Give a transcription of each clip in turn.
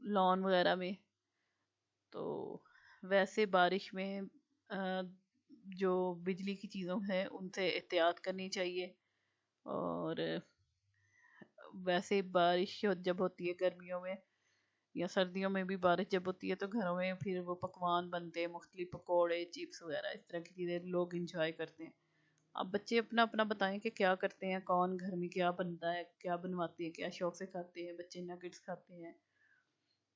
Lawn وغیرہ میں. تو ویسے بارش میں جو بجلی کی چیزوں ہے ان سے احتیاط کرنی چاہیے. اور ویسے بارش جب ہوتی ہے گرمیوں میں یا سردیوں میں بھی بارش جب ہوتی ہے تو گھروں میں پھر وہ پکوان بنتے ہیں مختلف، پکوڑے، چپس وغیرہ، اس طرح کی چیزیں لوگ انجوائے کرتے ہیں. اب بچے اپنا اپنا بتائیں کہ کیا کرتے ہیں، کون گھر میں کیا بنتا ہے، کیا بنواتے ہیں، کیا شوق سے کھاتے ہیں. بچے نگٹس کھاتے ہیں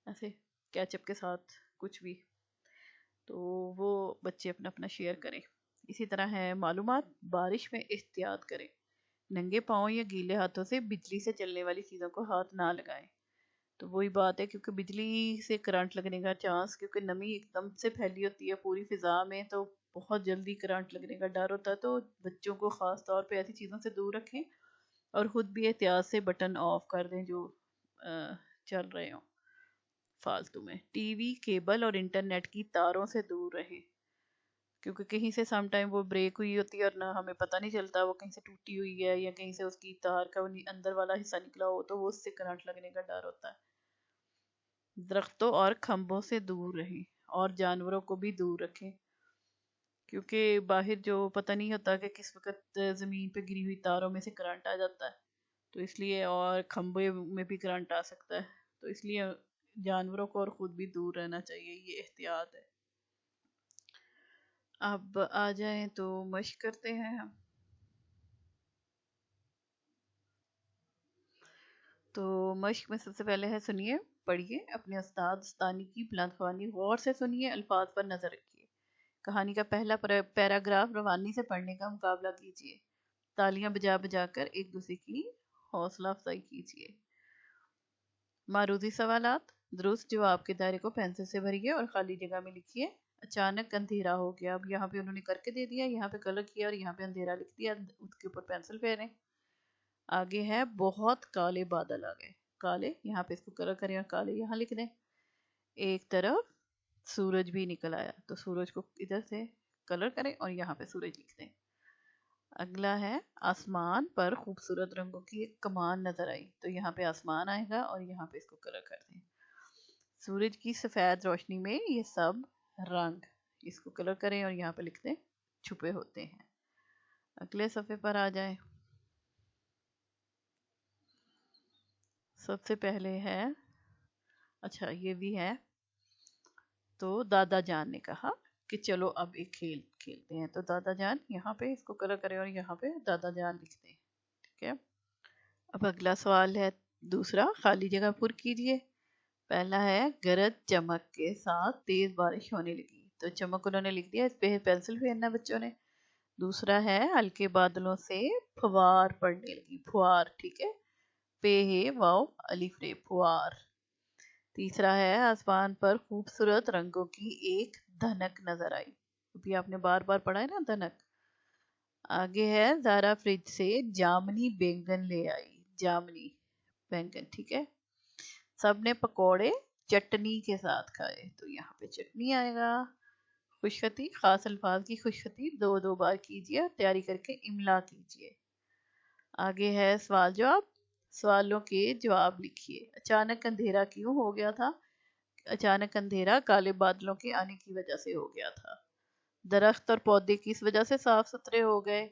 ایسے کیچپ کے ساتھ کچھ بھی، تو وہ بچے اپنا اپنا شیئر کریں. اسی طرح ہے معلومات، بارش میں احتیاط کریں. ننگے پاؤں یا گیلے ہاتھوں سے بجلی سے چلنے والی چیزوں کو ہاتھ نہ لگائیں. تو وہی بات ہے، کیونکہ بجلی سے کرنٹ لگنے کا چانس، کیونکہ نمی ایک دم سے پھیلی ہوتی ہے پوری فضا میں، تو بہت جلدی کرنٹ لگنے کا ڈر ہوتا ہے. تو بچوں کو خاص طور پہ ایسی چیزوں سے دور رکھیں اور خود بھی احتیاط سے بٹن آف کر دیں جو چل رہے ہوں فالتو میں. ٹی وی، کیبل اور انٹرنیٹ کی تاروں سے دور رہیں، کیونکہ کہیں سے سم ٹائم وہ بریک ہوئی ہوتی ہے اور نہ ہمیں پتہ نہیں چلتا، وہ کہیں سے ٹوٹی ہوئی ہے یا کہیں سے اس کی تار کا اندر والا حصہ نکلا ہو تو وہ اس سے کرنٹ لگنے کا ڈر ہوتا ہے. درختوں اور کھمبوں سے دور رہیں اور جانوروں کو بھی دور رکھیں، کیونکہ باہر جو پتہ نہیں ہوتا کہ کس وقت زمین پہ گری ہوئی تاروں میں سے کرنٹ آ جاتا ہے، تو اس لیے، اور کھمبے میں بھی کرنٹ آ سکتا ہے، تو اس لیے جانوروں کو اور خود بھی دور رہنا چاہیے. یہ احتیاط ہے. اب آ جائیں تو مشق کرتے ہیں ہم. تو مشق میں سب سے پہلے ہے سنیے، پڑھیے، اپنے استاد استانی کی بلند خوانی غور سے سنیے، الفاظ پر نظر رکھیے. کہانی کا پہلا پیراگراف روانی سے پڑھنے کا مقابلہ کیجیے. تالیاں بجا بجا کر ایک دوسرے کی حوصلہ افزائی کیجیے. معروضی سوالات، درست جواب کے دائرے کو پینسل سے بھریے اور خالی جگہ میں لکھیے. اچانک اندھیرا ہو گیا. اب یہاں پہ انہوں نے کر کے دے دیا، یہاں پہ کلر کیا اور یہاں پہ اندھیرا لکھ دیا، اس کے اوپر پینسل پھیریں. آگے ہے بہت کالے بادل آ گئے. کالے، یہاں پہ اس کو کلر کریں اور کالے یہاں لکھ دیں. ایک طرف سورج بھی نکل آیا، تو سورج کو ادھر سے کلر کریں اور یہاں پہ سورج لکھ دیں. اگلا ہے آسمان پر خوبصورت رنگوں کی ایک کمان نظر آئی، تو یہاں پہ آسمان آئے گا اور یہاں پہ اس کو کلر کر دیں. سورج کی سفید روشنی میں یہ سب رنگ، اس کو کلر کریں اور یہاں پہ لکھ دیں چھپے ہوتے ہیں. اگلے صفحے پر آ جائیں. سب سے پہلے ہے، اچھا یہ بھی ہے، تو دادا جان نے کہا کہ چلو اب ایک کھیل کھیلتے ہیں. تو دادا جان، یہاں پہ اس کو کلر کریں اور یہاں پہ دادا جان لکھ دیں. ٹھیک ہے. اب اگلا سوال ہے دوسرا، خالی جگہ پر کیجیے. پہلا ہے گرج چمک کے ساتھ تیز بارش ہونے لگی، تو چمک انہوں نے لکھ دیا، اس پہ پینسل پھیرنا بچوں نے. دوسرا ہے ہلکے بادلوں سے پھوار پڑنے لگی. پھوار، ٹھیک ہے، پے ہے واو الف رے، پھوار. تیسرا ہے آسمان پر خوبصورت رنگوں کی ایک دھنک نظر آئی. ابھی آپ نے بار بار پڑھا ہے نا، دھنک. آگے ہے زارا فریج سے جامنی بینگن لے آئی. جامنی بینگن، ٹھیک ہے. سب نے پکوڑے چٹنی کے ساتھ کھائے، تو یہاں پہ چٹنی آئے گا. خوشخطی، خاص الفاظ کی خوشخطی دو دو بار کیجیے اور تیاری کر کے املا کیجیے. آگے ہے سوال جواب، سوالوں کے جواب لکھیے. اچانک اندھیرا کیوں ہو گیا تھا؟ اچانک اندھیرا کالے بادلوں کے آنے کی وجہ سے ہو گیا تھا. درخت اور پودے کس وجہ سے صاف ستھرے ہو گئے؟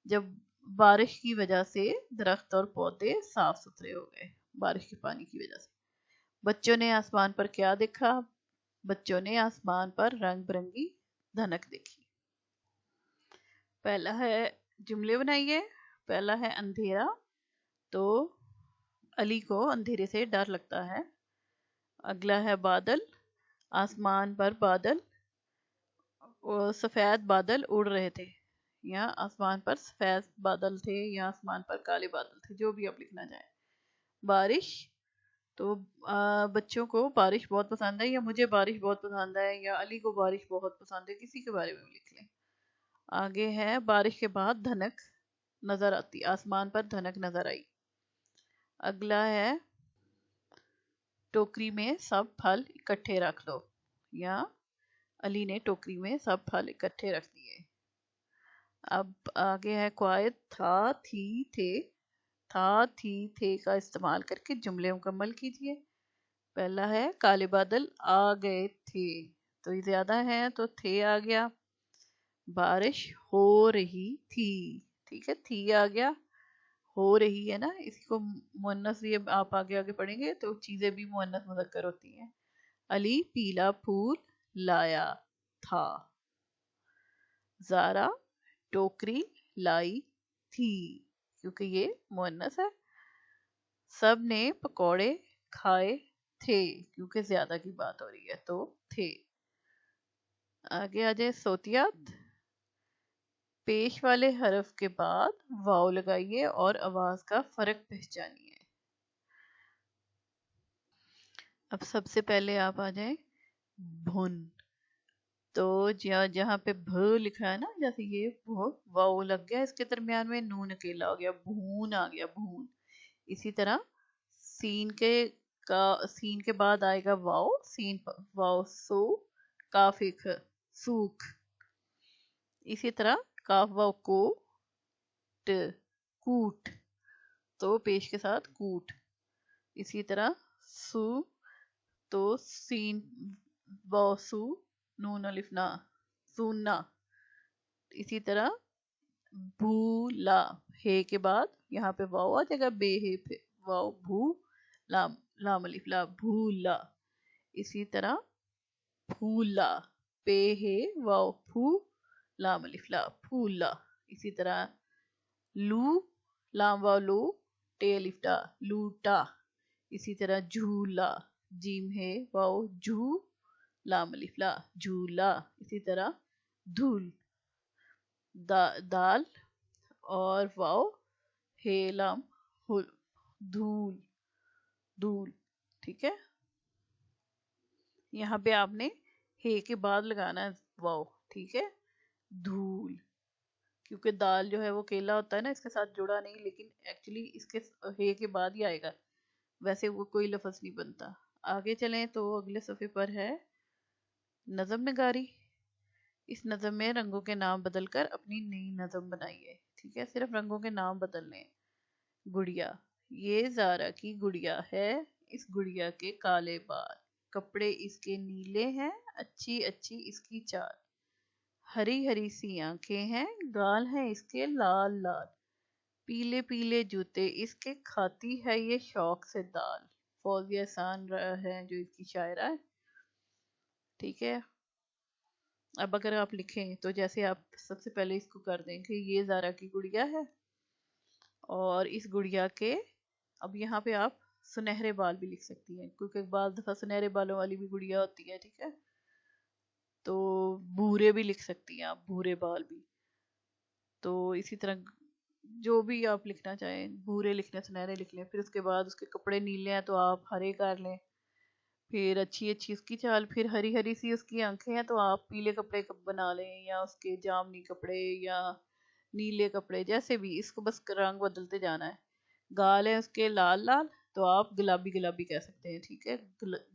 جب بارش کی وجہ سے درخت اور پودے صاف ستھرے ہو گئے، بارش کے پانی کی وجہ سے. بچوں نے آسمان پر کیا دیکھا؟ بچوں نے آسمان پر رنگ برنگی دھنک دیکھی. پہلا ہے، جملے بنائیے. پہلا ہے اندھیرا، تو علی کو اندھیرے سے ڈر لگتا ہے. اگلا ہے بادل، آسمان پر بادل، سفید بادل اڑ رہے تھے. یا آسمان پر سفید بادل تھے یا آسمان پر کالے بادل تھے، جو بھی آپ لکھنا چاہیں. بارش، تو بچوں کو بارش بہت پسند ہے، یا مجھے بارش بہت پسند ہے، یا علی کو بارش بہت پسند ہے، کسی کے بارے میں بھی لکھ لیں. آگے ہے بارش کے بعد دھنک نظر آتی، آسمان پر دھنک نظر آئی. اگلا ہے ٹوکری میں سب پھل اکٹھے رکھ دو. یا علی نے ٹوکری میں سب پھل اکٹھے رکھ دیے. اب آگے ہے قواعد، تھا تھی تھے. تھا تھی تھے کا استعمال کر کے جملے مکمل کیجیے. پہلا ہے کالے بادل آ گئے تھے، تو یہ زیادہ ہے تو تھے آ گیا. بارش ہو رہی تھی، ٹھیک ہے، تھی آ گیا، ہو رہی ہے نا، اسی کو مؤنث یہ آپ آگے آگے پڑھیں گے تو چیزیں بھی مؤنث مذکر ہوتی ہیں. علی پیلا پھول لایا تھا. زارا ٹوکری لائی تھی، کیونکہ یہ مؤنث ہے. سب نے پکوڑے کھائے تھے، کیونکہ زیادہ کی بات ہو رہی ہے تو تھے. آگے آ جائے صوتیات. پیش والے حرف کے بعد واو لگائیے اور آواز کا فرق پہچانیے. اب سب سے پہلے آپ آ جائیں بھن. تو جہاں پہ بھ لکھا ہے نا، جیسے یہ واو لگ گیا، اس کے درمیان میں نون اکیلا ہو گیا، بھون آ گیا، بھون. اسی طرح سین کے بعد آئے گا واو، سین واو سو، کاف ایک سوکھ. اسی طرح کاف واو کو ٹ کوٹ، تو پیش کے ساتھ کوٹ. اسی طرح سو تو سین واو سو نون الف نا سونا. اسی طرح بھولا، ہے کے بعد یہاں پہ واو آ جائے گا، بے ہے پہ واو بھو لام لام الف لا بھولا. اسی طرح پھولا، پے ہے واو پھو لام الف لا پھولا. اسی طرح لو، لام واو لو ٹے الف ٹا لوٹا. اسی طرح جھولا، جیم ہے واو جھو لام الف لا جھولا. اسی طرح دھول، دال اور واو ہے لام دھول دھول. ٹھیک ہے، یہاں پہ آپ نے ہے کے بعد لگانا ہے واو، ٹھیک ہے، دھول. کیونکہ دال جو ہے وہ کیلا ہوتا ہے نا، اس کے ساتھ جڑا نہیں، لیکن ایکچولی اس کے ہے کے بعد ہی آئے گا، ویسے وہ کوئی لفظ نہیں بنتا. آگے چلیں تو اگلے صفحے پر ہے نظم نگاری. اس نظم میں رنگوں کے نام بدل کر اپنی نئی نظم بنائیے. ٹھیک ہے، صرف رنگوں کے نام بدلنے. گڑیا، یہ زارا کی گڑیا ہے، اس گڑیا کے کالے بال، کپڑے اس کے نیلے ہیں، اچھی اچھی اس کی چال، ہری ہری سی آنکھیں ہیں، گال ہیں اس کے لال لال، پیلے پیلے جوتے اس کے، کھاتی ہے یہ شوق سے دال. فوزیہ احسان ہے جو اس کی شاعرہ ہے. ٹھیک ہے، اب اگر آپ لکھیں تو جیسے آپ سب سے پہلے اس کو کر دیں کہ یہ زارا کی گڑیا ہے، اور اس گڑیا کے، اب یہاں پہ آپ سنہرے بال بھی لکھ سکتی ہیں، کیونکہ بعض دفعہ سنہرے بالوں والی بھی گڑیا ہوتی ہے. ٹھیک ہے، تو بھورے بھی لکھ سکتی ہیں آپ، بھورے بال بھی. تو اسی طرح جو بھی آپ لکھنا چاہیں، بھورے لکھ لیں، سنہرے لکھ لیں. پھر اس کے بعد اس کے کپڑے نیلے ہیں تو آپ ہرے کر لیں. پھر اچھی اچھی اس کی چال، پھر ہری ہری سی اس کی آنکھیں ہیں تو آپ پیلے کپڑے بنا لیں، یا اس کے جامنی کپڑے یا نیلے کپڑے، جیسے بھی، اس کو بس رنگ بدلتے جانا ہے. گال ہے اس کے لال لال تو آپ گلابی گلابی کہہ سکتے ہیں. ٹھیک ہے،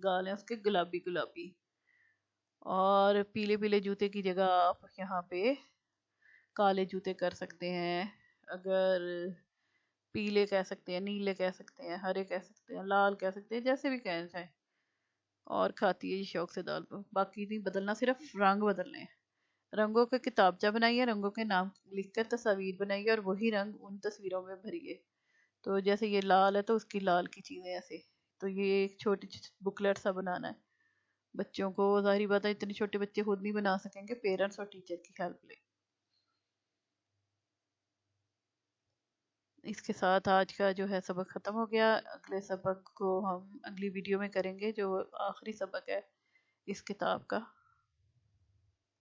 گال ہے اس کے گلابی گلابی. اور پیلے پیلے جوتے کی جگہ آپ یہاں پہ کالے جوتے کر سکتے ہیں. اگر پیلے کہہ سکتے ہیں، نیلے کہہ سکتے ہیں، ہرے کہہ سکتے ہیں، لال کہہ سکتے ہیں، جیسے بھی کہنا چاہیں. اور کھاتی ہے یہ شوق سے دال کو. باقی نہیں بدلنا، صرف رنگ بدلنے ہیں. رنگوں کا کتابچہ بنائیے، رنگوں کے نام لکھ کر تصاویر بنائیے اور وہی رنگ ان تصویروں میں بھریے. تو جیسے یہ لال ہے تو اس کی لال کی چیزیں ایسے. تو یہ ایک چھوٹی بکلیٹ سا بنانا ہے بچوں کو. ظاہری بات ہے اتنے چھوٹے بچے خود نہیں بنا سکیں گے، پیرنٹس اور ٹیچر کی ہیلپ لیں. اس کے ساتھ آج کا جو ہے سبق ختم ہو گیا. اگلے سبق کو ہم اگلی ویڈیو میں کریں گے، جو آخری سبق ہے اس کتاب کا.